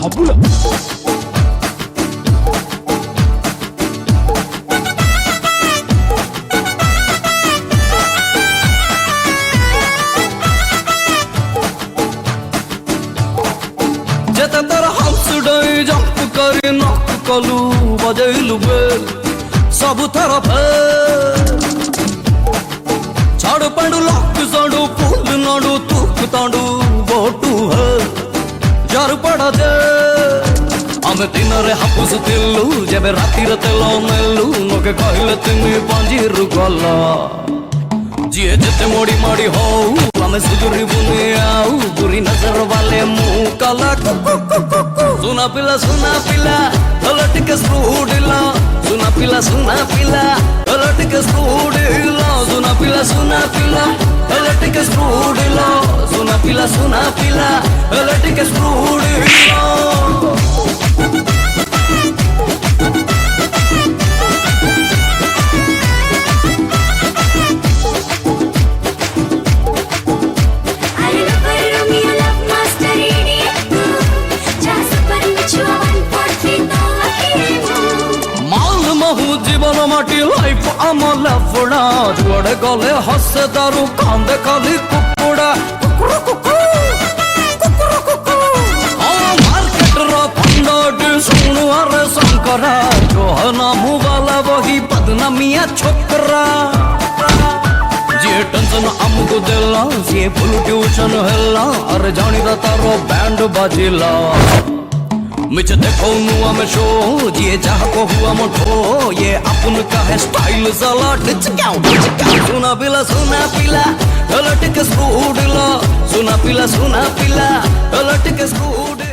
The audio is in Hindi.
हबुला जेते तर हाउस डई जंप करी नक कलू बजैलु बेल सब थर छाड़ू पंडू लक सड़ू फूल नडू तुक तांडू बोटू है जार पड़ा दे आमे तीन रे हापुस तिल्लू जेबे राती रे तेलो मेलू नोके कहले तिनी पंजीरु गला जिए जेते मोड़ी माड़ी हो आमे सुजुरी बुने आऊ बुरी नजर वाले मुंह काला सुना पिला ललट के स्पूडिला सुना पिला ललट के स्पूडिला सुना पिला ललट के स्पूडिला सुना पिला ललट के स्पूडिला जीवन माटी लाइफ आमल फुड़ा जुड़े गले हसे दारू कांदे खाली कुकुड़ा मार्केट रो फंड सुनु अरे शंकरा जो है नाम वाला वही बदनामिया छोकरा जे टेंशन हमको देला ये फुल ट्यूशन हेला अरे जानी दा तारो बैंड बाजिला मिच देखो नुआ में शो ये जहाँ को हुआ मोटो ये अपन का है स्टाइल साला डिच क्या सुना पिला ललट के स्पूडिला सुना पिला ललट के स्पूडिला